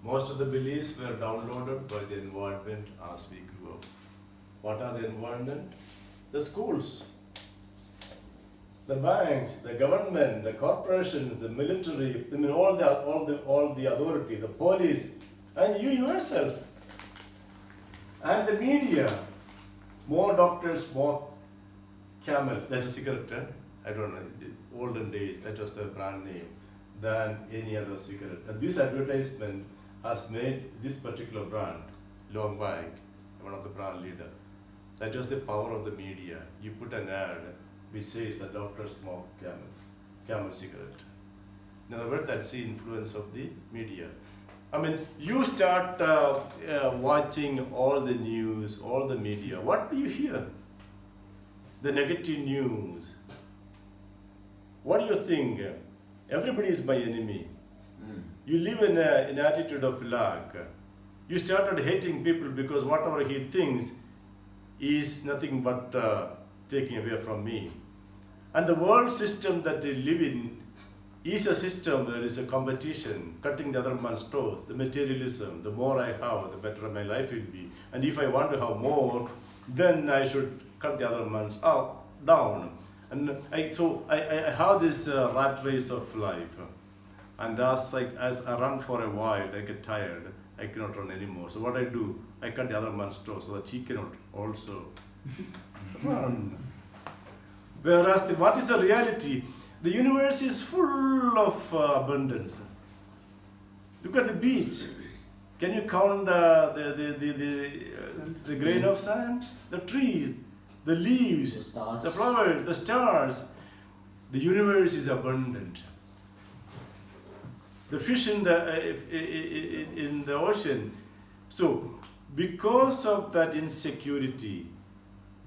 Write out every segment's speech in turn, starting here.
Most of the beliefs were downloaded by the environment as we grew up. What are the environment? The schools, the banks, the government, the corporations, the military, I mean all the authority, the police, and you yourself, and the media. More doctors, more camels. That's a cigarette. I don't know. In the olden days, that was the brand name than any other cigarette. And this advertisement has made this particular brand, Long Bank, one of the brand leader. That was the power of the media. You put an ad which says the doctors smoke camel cigarette. In other words, that's the influence of the media. I mean, you start watching all the news, all the media. What do you hear? The negative news. What do you think? Everybody is my enemy. You live in an attitude of lack. You started hating people because whatever he thinks is nothing but taking away from me. And the world system that they live in is a system where there is a competition, cutting the other man's toes, the materialism. The more I have, the better my life will be. And if I want to have more, then I should cut the other man's down. And so I have this rat race of life. And as I run for a while, I get tired. I cannot run anymore. So what I do, I cut the other man's toes so that he cannot also run. Whereas what is the reality? The universe is full of abundance. Look at the beach. Can you count the grain of sand? The trees, the leaves, the flowers, the stars. The universe is abundant. The fish in the ocean. So, because of that insecurity,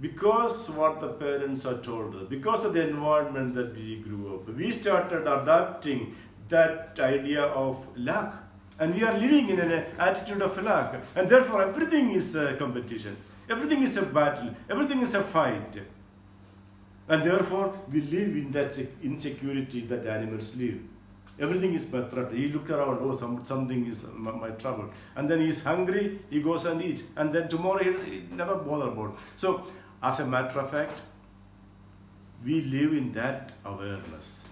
because what the parents are told us, because of the environment that we grew up, we started adapting that idea of lack. And we are living in an attitude of lack. And therefore everything is a competition. Everything is a battle. Everything is a fight. And therefore we live in that insecurity that animals live. Everything is my threat. He looked around, oh, something is my trouble. And then he's hungry, he goes and eats. And then tomorrow he never bother about it. So, as a matter of fact, we live in that awareness,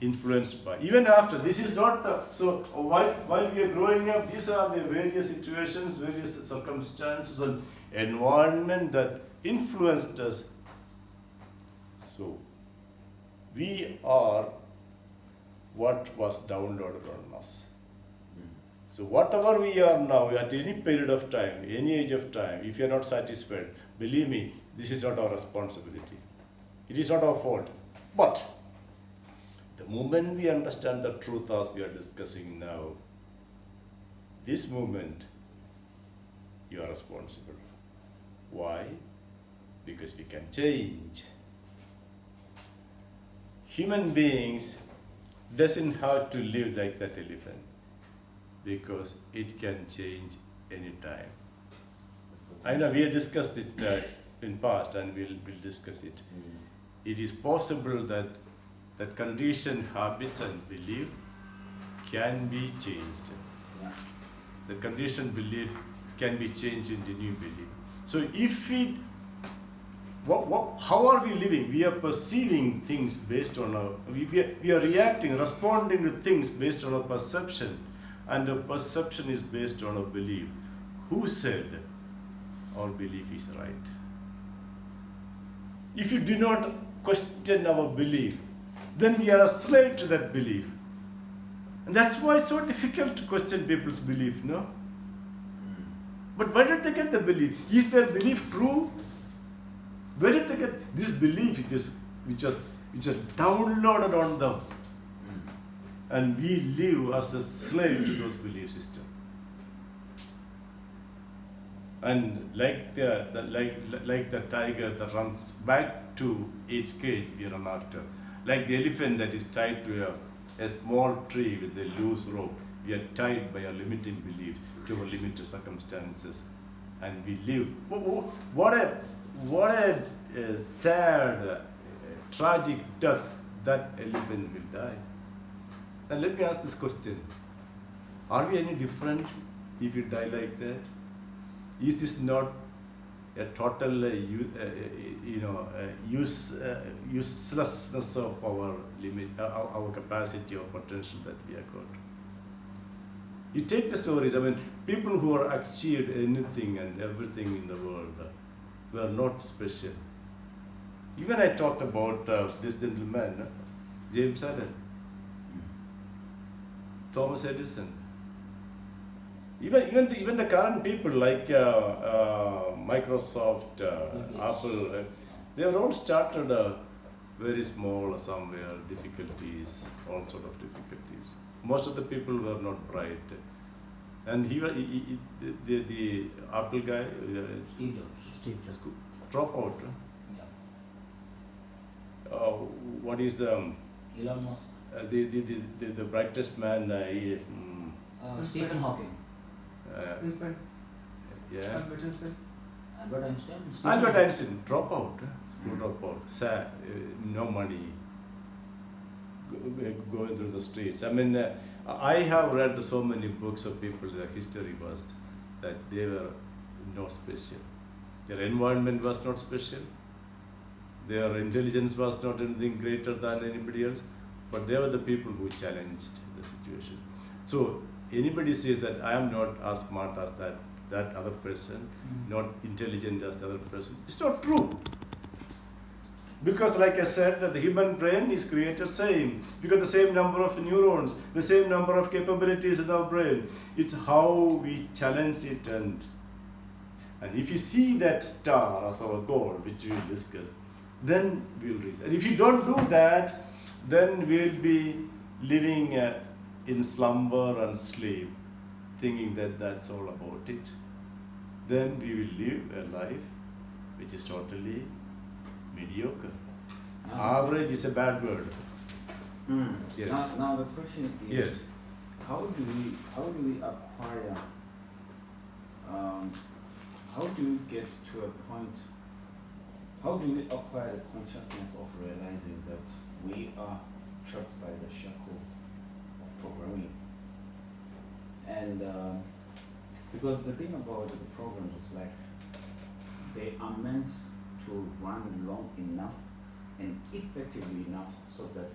influenced by. Even after, this is not, so while we are growing up, these are the various situations, various circumstances and environment that influenced us. So, we are what was downloaded on us. So whatever we are now, at any period of time, any age of time, if you are not satisfied, believe me, this is not our responsibility. It is not our fault. But the moment we understand the truth as we are discussing now, this moment, you are responsible. Why? Because we can change. Human beings doesn't have to live like that elephant, because it can change anytime. I know we have discussed it in past, and we'll discuss it. It is possible that conditioned habits and belief can be changed. The conditioned belief can be changed into new belief. So if we, how are we living? We are perceiving things based on our, we are reacting, responding to things based on our perception. And our perception is based on our belief. Who said our belief is right? If you do not question our belief, then we are a slave to that belief. And that's why it's so difficult to question people's belief, no? But where did they get the belief? Is their belief true? Where did they get this belief which is downloaded on them? And we live as a slave to those belief systems. And like the tiger that runs back to its cage, we run after. Like the elephant that is tied to a small tree with a loose rope, we are tied by our limiting beliefs to our limited circumstances, and we live. What a sad, tragic death that elephant will die. And let me ask this question. Are we any different if we die like that? Is this not a total uselessness of our limit, our capacity or potential that we have got? You take the stories, I mean, people who are achieved anything and everything in the world were not special. Even I talked about this gentleman, James Allen, Thomas Edison. Even the current people like Microsoft, Apple, they were all started very small somewhere, difficulties, all sort of difficulties. Most of the people were not bright. And the Apple guy, Steve Jobs. drop out. Yeah. What is the Elon Musk. the brightest man? Stephen Hawking. Einstein. Yeah. Albert Einstein. Albert Einstein. Albert Einstein, drop out, school drop out, sad, no money, going through the streets. I mean, I have read so many books of people, their history was that they were not special. Their environment was not special. Their intelligence was not anything greater than anybody else, but they were the people who challenged the situation. So anybody says that I am not as smart as that other person, not intelligent as the other person, it's not true. Because like I said, the human brain is created same. We got the same number of neurons, the same number of capabilities in our brain. It's how we challenge it, and if you see that star as our goal, which we will discuss, then we'll reach. And if you don't do that, then we'll be living in slumber and sleep, thinking that that's all about it. Then we will live a life which is totally mediocre. Average is a bad word. Yes. Now the question is, Yes. how do we acquire? How do we get to a point? How do we acquire the consciousness of realizing that we are trapped by the shackles of programming? And because the thing about the programs is like they are meant to run long enough and effectively enough so that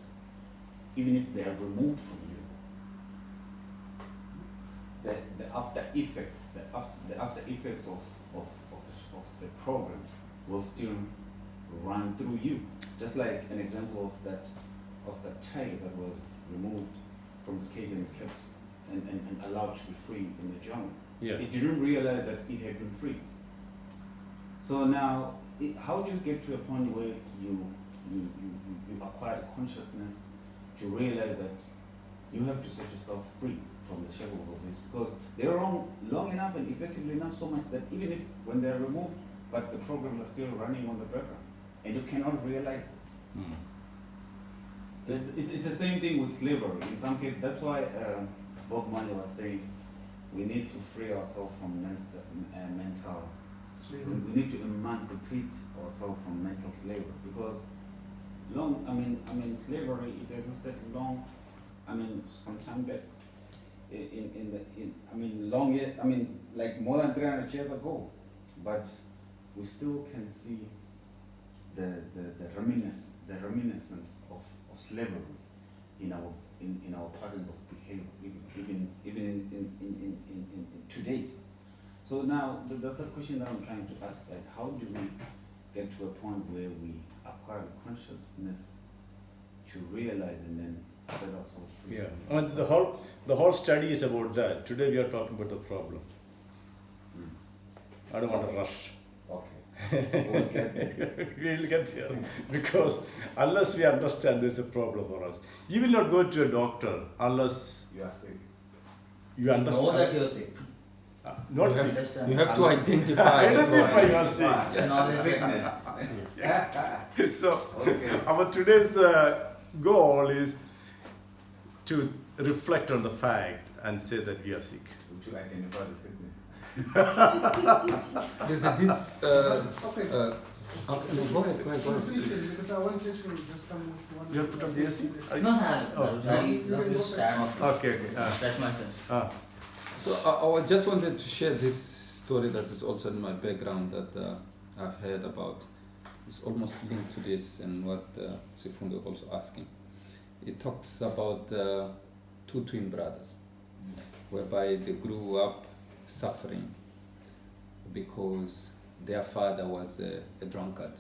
even if they are removed from you, the after effects, the after effects of the programs will still run through you. Just like an example of that child that was removed from the cage and kept and allowed to be free in the jungle. Yeah. It didn't realize that it had been free. So now, how do you get to a point where you acquire the consciousness to realize that you have to set yourself free from the shackles of this? Because they're long enough and effectively enough so much that even if when they're removed, but the programs are still running on the background, and you cannot realize it. It's the same thing with slavery. In some cases, that's why Bob Marley was saying we need to free ourselves from mental slavery. We need to emancipate ourselves from mental slavery, because slavery, it existed long, some time back, like more than 300 years ago, but we still can see the reminiscence of slavery in our patterns of behavior, even in to date. So now that's the question that I'm trying to ask, like how do we get to a point where we acquire consciousness to realize and then set ourselves free? Yeah, and the whole study is about that. Today we are talking about the problem. I don't want to rush. Okay. We'll get there, because unless we understand there's a problem for us, you will not go to a doctor unless You are sick. you understand. Know that you're sick. Not sick. You have to identify. Identify you are sick. Your knowledge is Sickness. So Okay. our today's goal is to reflect on the fact and say that we are sick. To identify the sickness. There's this. Okay. Go ahead. Because I want you to just come with one. You have put on the AC? No, Oh. I love to stand up. Okay. Stretch myself. So I just wanted to share this story that is also in my background that I've heard about. It's almost linked to this and what Sifundo also asking. It talks about two twin brothers, whereby they grew up suffering because their father was a drunkard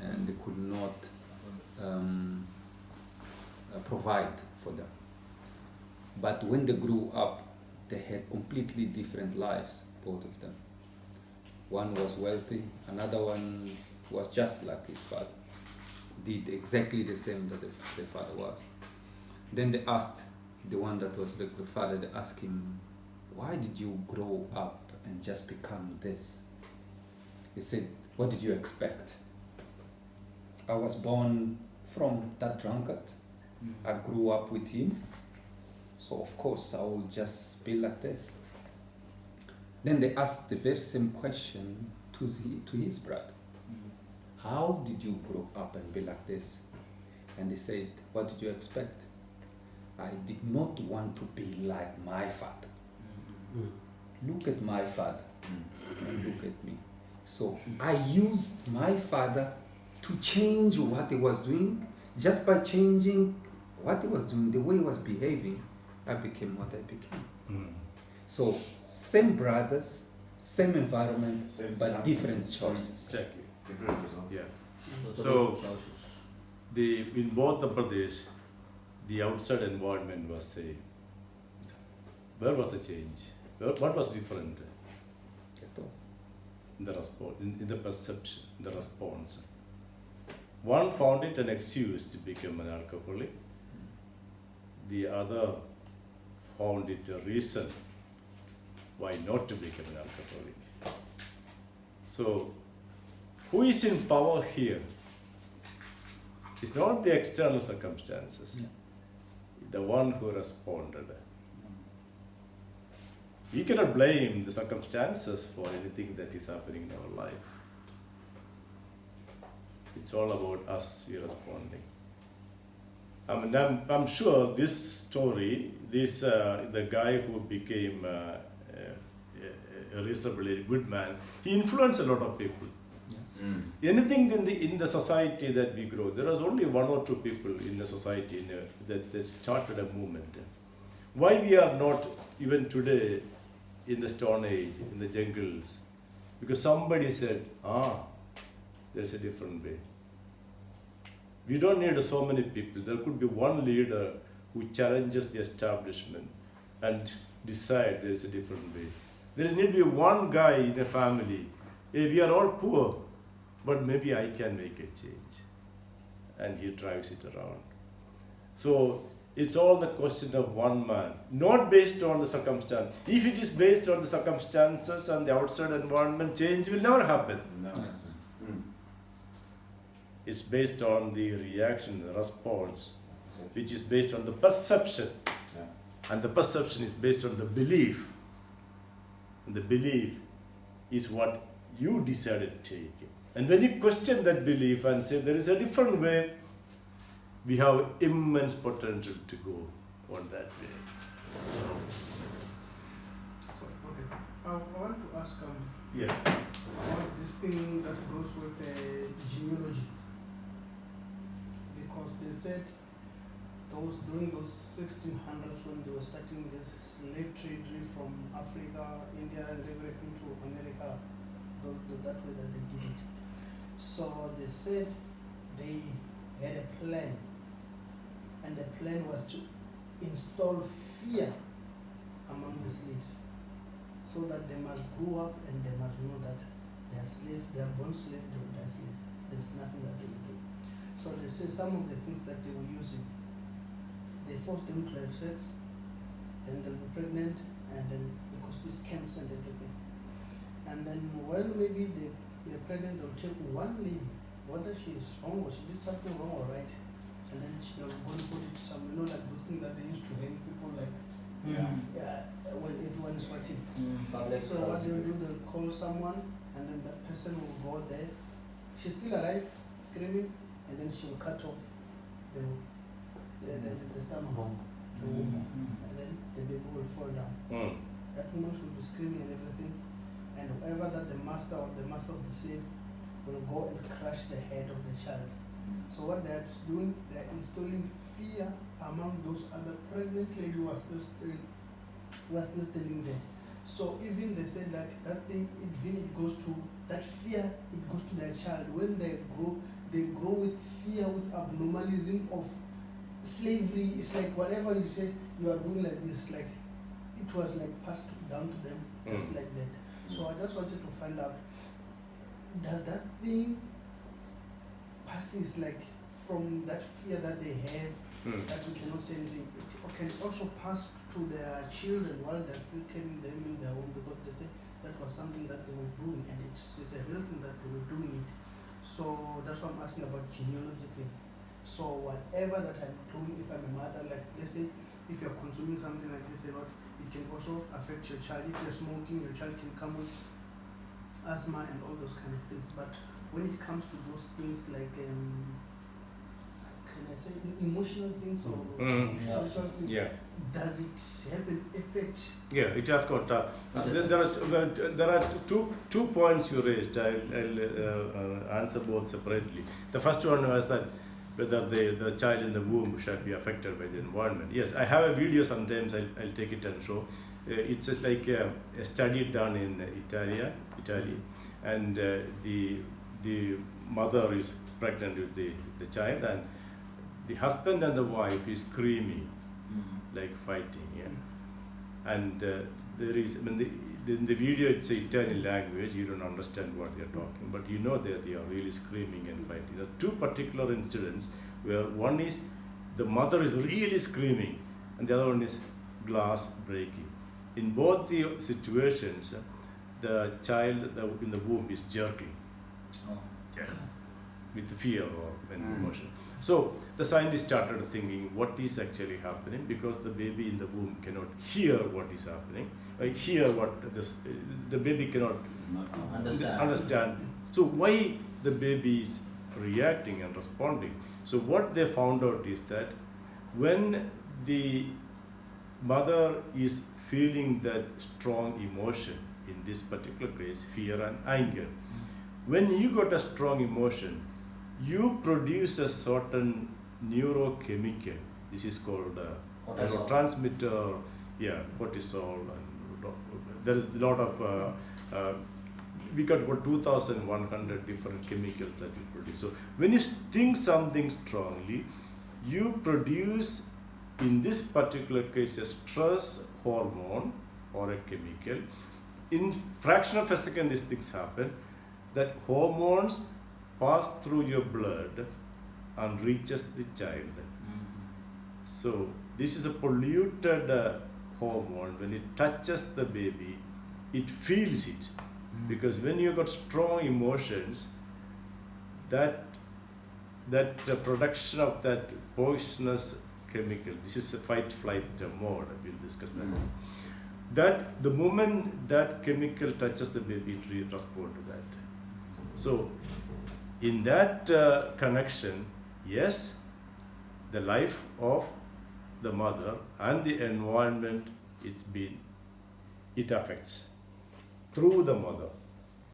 and they could not provide for them. But when they grew up, they had completely different lives, both of them. One was wealthy, another one was just like his father, did exactly the same that the father was. Then they asked the one that was like the father, they asked him, why did you grow up and just become this? He said, what did you expect? I was born from that drunkard. I grew up with him. So of course I will just be like this. Then they asked the very same question to his brother. How did you grow up and be like this? And he said, what did you expect? I did not want to be like my father. Look at my father and look at me. So I used my father to change what he was doing. Just by changing what he was doing, the way he was behaving, I became what I became. So same brothers, same environment, but different choices. Exactly. Different results. Yeah. So, So- choices. In both the Pradesh, the outside environment was same. Where was the change? What was different in the response, in the perception, the response? One found it an excuse to become an alcoholic. The other found it a reason why not to become an alcoholic. So, who is in power here? It's not the external circumstances. No. The one who responded. We cannot blame the circumstances for anything that is happening in our life. It's all about us, we responding. I mean, I'm sure this story, the guy who became a reasonably good man, he influenced a lot of people. Anything in the society that we grow, there was only one or two people in the society that started a movement. Why we are not even today in the Stone Age, in the jungles? Because somebody said, there's a different way. We don't need so many people. There could be one leader who challenges the establishment and decide there is a different way. There need to be one guy in a family. Hey, we are all poor, but maybe I can make a change. And he drives it around. So it's all the question of one man, not based on the circumstance. If it is based on the circumstances and the outside environment, change will never happen. No. Yes. It's based on the reaction, the response, which is based on the perception. Yeah. And the perception is based on the belief. And the belief is what you decided to take. And when you question that belief and say there is a different way, we have immense potential to go on that way. So, okay. I want to ask Yeah. about this thing that goes with genealogy. Because they said during those 1600s when they were starting this slave trade from Africa, India, and everything to America, that way that they did it. So they said they had a plan, and the plan was to install fear among the slaves, so that they must grow up and they must know that they are slaves, they are born slaves, they will die slaves. There's nothing that they will do. So they say some of the things that they were using, they forced them to have sex, then they'll be pregnant, and then because these camps and everything. And then when maybe they're pregnant, they'll take one lady, whether she is wrong or she did something wrong or right, and then they'll go and put it somewhere, like those things that they used to hang people like, when everyone is watching. So what they'll do, they'll call someone, and then that person will go there. She's still alive, screaming, and then she will cut off the stomach, the womb, and then the baby will fall down. that woman should be screaming and everything, and whoever that the master of the slave will go and crush the head of the child. So what they're doing, they're installing fear among those other pregnant ladies who are still standing there. So even they said like that thing, even it goes to that fear, it goes to their child. When they grow with fear, with abnormalism of slavery. It's like whatever you say you are doing like this, like it was like passed down to them, just like that. So I just wanted to find out, does that thing passes like from that fear that they have that we cannot say anything, it can also pass to their children while they're still carrying them in their womb, because they say that was something that they were doing and it's a real thing that they were doing it. So that's why I'm asking about genealogy thing. So whatever that I'm doing, if I'm a mother, like let's say if you're consuming something like this a lot, it can also affect your child. If you're smoking, your child can come with asthma and all those kind of things. But when it comes to those things like can I say emotional things or spiritual things, Yeah. does it have an effect? Yeah, it has got. There are two points you raised. I'll answer both separately. The first one was that whether the child in the womb should be affected by the environment. Yes, I have a video. Sometimes I'll take it and show. It's just like a study done in Italy, and the mother is pregnant with the child, and the husband and the wife is screaming, like fighting, yeah. And there is, in the video it's Italian language, you don't understand what they're talking, but you know that they are really screaming and fighting. There are two particular incidents where one is the mother is really screaming, and the other one is glass breaking. In both the situations, the child in the womb is jerking, with fear or emotion. So the scientists started thinking what is actually happening, because the baby in the womb cannot hear what is happening, the baby cannot understand. So why the baby is reacting and responding? So what they found out is that when the mother is feeling that strong emotion, in this particular case fear and anger, when you got a strong emotion, you produce a certain neurochemical. This is called neurotransmitter, cortisol, and there is a lot of we got about 2,100 different chemicals that you produce. So when you think something strongly, you produce, in this particular case, a stress hormone or a chemical. In fraction of a second, these things happen. That hormones pass through your blood and reaches the child. So this is a polluted hormone. When it touches the baby, it feels it, because when you got strong emotions, that production of that poisonous chemical, this is a fight-flight mode. We'll discuss that. That the moment that chemical touches the baby, it responds to that. So in that connection, yes, the life of the mother and the environment, it affects through the mother.